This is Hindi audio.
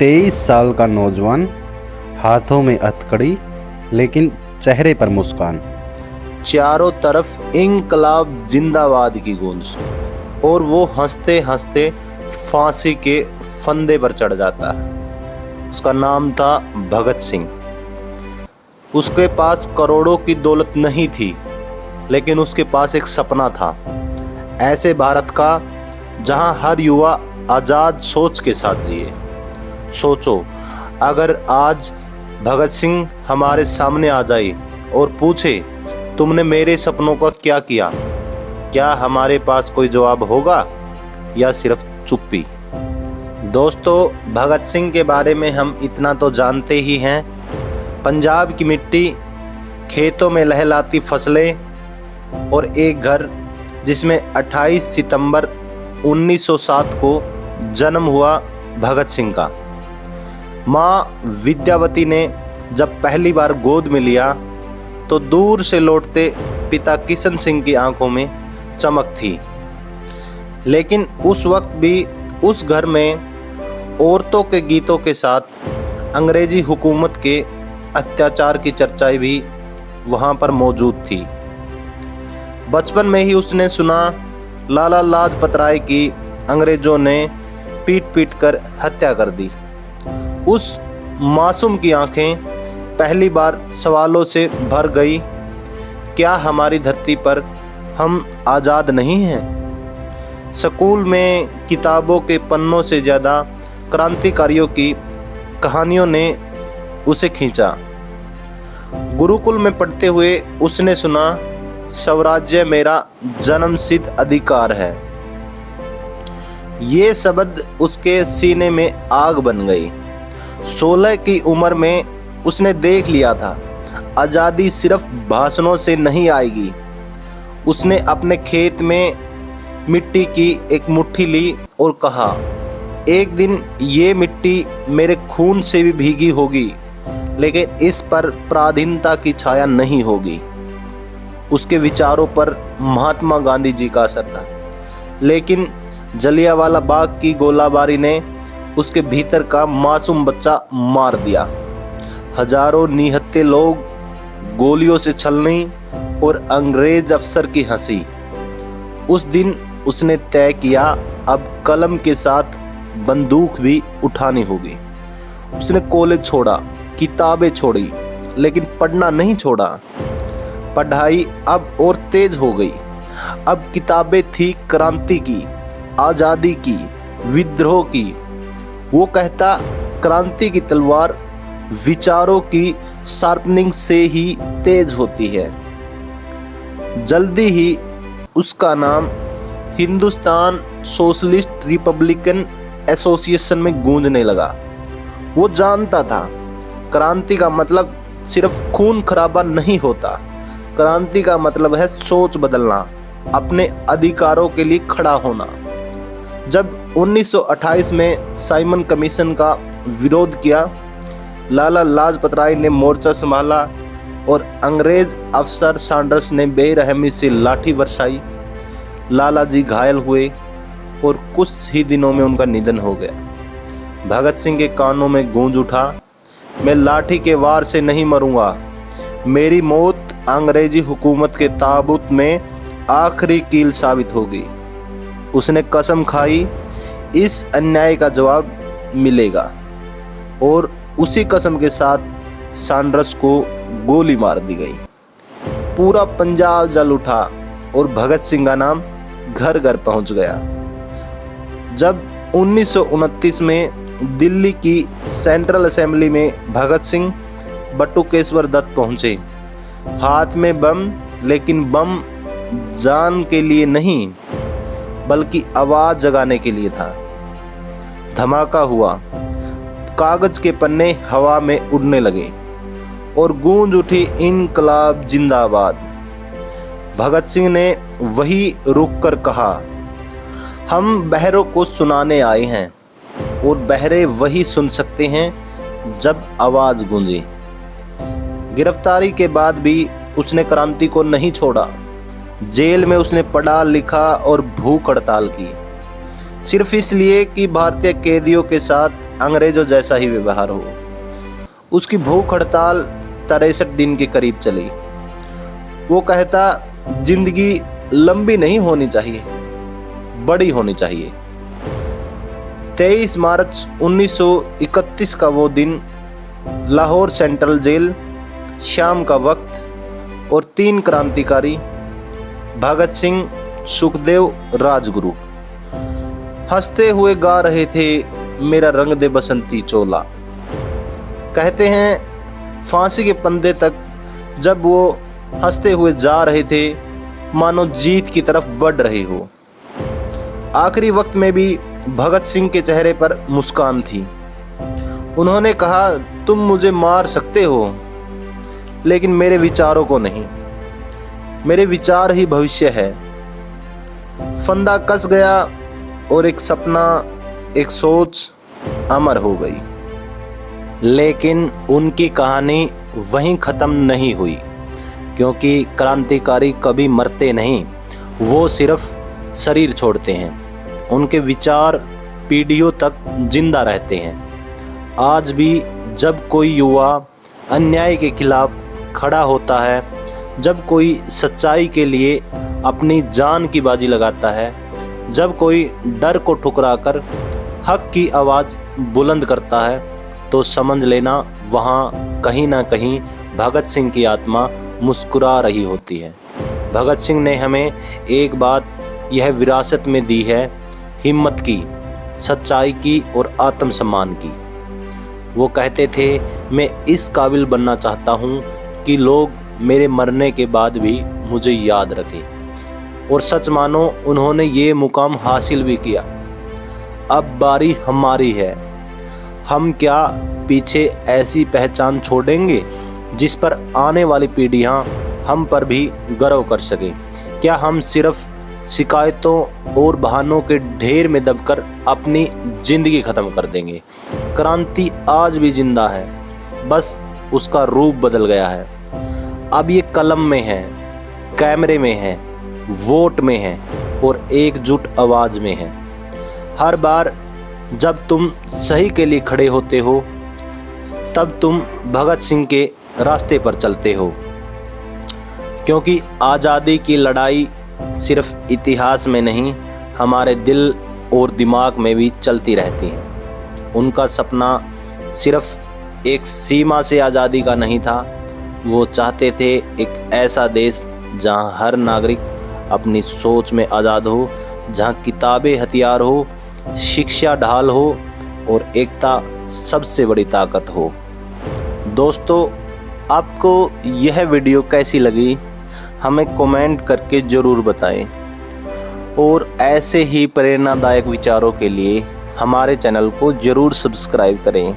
23 साल का नौजवान, हाथों में हथकड़ी लेकिन चेहरे पर मुस्कान। चारों तरफ इंकलाब जिंदाबाद की गूंज और वो हंसते हंसते फांसी के फंदे पर चढ़ जाता है। उसका नाम था भगत सिंह। उसके पास करोड़ों की दौलत नहीं थी, लेकिन उसके पास एक सपना था, ऐसे भारत का जहां हर युवा आज़ाद सोच के साथ जिए। सोचो, अगर आज भगत सिंह हमारे सामने आ जाए और पूछे, तुमने मेरे सपनों का क्या किया, क्या हमारे पास कोई जवाब होगा या सिर्फ चुप्पी। दोस्तों, भगत सिंह के बारे में हम इतना तो जानते ही हैं। पंजाब की मिट्टी, खेतों में लहलाती फसलें और एक घर जिसमें 28 सितंबर 1907 को जन्म हुआ भगत सिंह का। माँ विद्यावती ने जब पहली बार गोद में लिया तो दूर से लौटते पिता किशन सिंह की आंखों में चमक थी। लेकिन उस वक्त भी उस घर में औरतों के गीतों के साथ अंग्रेजी हुकूमत के अत्याचार की चर्चाएं भी वहाँ पर मौजूद थी। बचपन में ही उसने सुना लाला लाजपत राय की अंग्रेजों ने पीट पीट कर हत्या कर दी। उस मासूम की आंखें पहली बार सवालों से भर गई, क्या हमारी धरती पर हम आज़ाद नहीं हैं? स्कूल में किताबों के पन्नों से ज़्यादा क्रांतिकारियों की कहानियों ने उसे खींचा। गुरुकुल में पढ़ते हुए उसने सुना, स्वराज्य मेरा जन्मसिद्ध अधिकार है। ये शब्द उसके सीने में आग बन गई। 16 की उम्र में उसने देख लिया था, आज़ादी सिर्फ भाषणों से नहीं आएगी। उसने अपने खेत में मिट्टी की एक मुट्ठी ली और कहा, एक दिन ये मिट्टी मेरे खून से भी भीगी होगी, लेकिन इस पर पराधीनता की छाया नहीं होगी। उसके विचारों पर महात्मा गांधी जी का असर था, लेकिन जलियांवाला बाग की गोलाबारी ने उसके भीतर का मासूम बच्चा मार दिया। हजारों निहत्थे लोग, गोलियों से छलनी और अंग्रेज अफसर की हंसी। उस दिन उसने तय किया, अब कलम के साथ बंदूक भी उठानी होगी। उसने कॉलेज छोड़ा, किताबें छोड़ी, लेकिन पढ़ना नहीं छोड़ा। पढ़ाई अब और तेज हो गई। अब किताबें थी क्रांति की, आज़ादी की, विद्रोह की। वो कहता, क्रांति की तलवार विचारों की शार्पनिंग से ही तेज होती है। जल्दी ही उसका नाम हिंदुस्तान सोशलिस्ट रिपब्लिकन एसोसिएशन में गूंजने लगा। वो जानता था, क्रांति का मतलब सिर्फ खून खराबा नहीं होता। क्रांति का मतलब है सोच बदलना, अपने अधिकारों के लिए खड़ा होना। जब 1928 में साइमन कमीशन का विरोध किया, लाला लाजपत राय ने मोर्चा संभाला और अंग्रेज अफसर सैंडर्स ने बेरहमी से लाठी बरसाई। लाला जी घायल हुए और कुछ ही दिनों में उनका निधन हो गया। भगत सिंह के कानों में गूंज उठा, मैं लाठी के वार से नहीं मरूंगा। मेरी मौत अंग्रेजी हुकूमत के ताबूत में आखिरी कील साबित होगी। उसने कसम खाई, इस अन्याय का जवाब मिलेगा, और उसी कसम के साथ सैंडर्स को गोली मार दी गई। पूरा पंजाब जल उठा और भगत सिंह का नाम घर घर पहुंच गया। जब 1929 में दिल्ली की सेंट्रल असेंबली में भगत सिंह बटुकेश्वर दत्त पहुंचे, हाथ में बम, लेकिन बम जान के लिए नहीं बल्कि आवाज जगाने के लिए था। धमाका हुआ, कागज के पन्ने हवा में उड़ने लगे और गूंज उठी इनकलाब जिंदाबाद। भगत सिंह ने वही रुक कर कहा, हम बहरों को सुनाने आए हैं और बहरे वही सुन सकते हैं जब आवाज गूंजे। गिरफ्तारी के बाद भी उसने क्रांति को नहीं छोड़ा। जेल में उसने पढ़ा लिखा और भूख हड़ताल की, सिर्फ इसलिए कि भारतीय कैदियों के साथ अंग्रेजों जैसा ही व्यवहार हो। उसकी भूख हड़ताल 63 दिन के करीब चली। वो कहता, जिंदगी लंबी नहीं होनी चाहिए, बड़ी होनी चाहिए। 23 मार्च 1931 का वो दिन, लाहौर सेंट्रल जेल, शाम का वक्त और 3 क्रांतिकारी भगत सिंह, सुखदेव, राजगुरु हंसते हुए गा रहे थे, मेरा रंग दे बसंती चोला। कहते हैं फांसी के पंदे तक जब वो हंसते हुए जा रहे थे, मानो जीत की तरफ बढ़ रहे हो। आखिरी वक्त में भी भगत सिंह के चेहरे पर मुस्कान थी। उन्होंने कहा, तुम मुझे मार सकते हो, लेकिन मेरे विचारों को नहीं। मेरे विचार ही भविष्य है। फंदा कस गया और एक सपना, एक सोच अमर हो गई। लेकिन उनकी कहानी वहीं खत्म नहीं हुई, क्योंकि क्रांतिकारी कभी मरते नहीं, वो सिर्फ शरीर छोड़ते हैं। उनके विचार पीढ़ियों तक जिंदा रहते हैं। आज भी जब कोई युवा अन्याय के खिलाफ खड़ा होता है, जब कोई सच्चाई के लिए अपनी जान की बाजी लगाता है, जब कोई डर को ठुकराकर हक की आवाज़ बुलंद करता है, तो समझ लेना वहाँ कहीं ना कहीं भगत सिंह की आत्मा मुस्कुरा रही होती है। भगत सिंह ने हमें एक बात यह विरासत में दी है, हिम्मत की, सच्चाई की और आत्मसम्मान की। वो कहते थे, मैं इस काबिल बनना चाहता हूँ कि लोग मेरे मरने के बाद भी मुझे याद रखें। और सच मानो उन्होंने ये मुकाम हासिल भी किया। अब बारी हमारी है। हम क्या पीछे ऐसी पहचान छोड़ेंगे जिस पर आने वाली पीढ़ियां हम पर भी गर्व कर सके? क्या हम सिर्फ शिकायतों और बहानों के ढेर में दबकर अपनी जिंदगी खत्म कर देंगे? क्रांति आज भी जिंदा है, बस उसका रूप बदल गया है। अब ये कलम में है, कैमरे में है, वोट में है और एकजुट आवाज में है। हर बार जब तुम सही के लिए खड़े होते हो, तब तुम भगत सिंह के रास्ते पर चलते हो। क्योंकि आज़ादी की लड़ाई सिर्फ इतिहास में नहीं, हमारे दिल और दिमाग में भी चलती रहती है। उनका सपना सिर्फ एक सीमा से आज़ादी का नहीं था। वो चाहते थे एक ऐसा देश जहां हर नागरिक अपनी सोच में आज़ाद हो, जहां किताबें हथियार हो, शिक्षा ढाल हो और एकता सबसे बड़ी ताकत हो। दोस्तों, आपको यह वीडियो कैसी लगी हमें कमेंट करके ज़रूर बताएं और ऐसे ही प्रेरणादायक विचारों के लिए हमारे चैनल को ज़रूर सब्सक्राइब करें।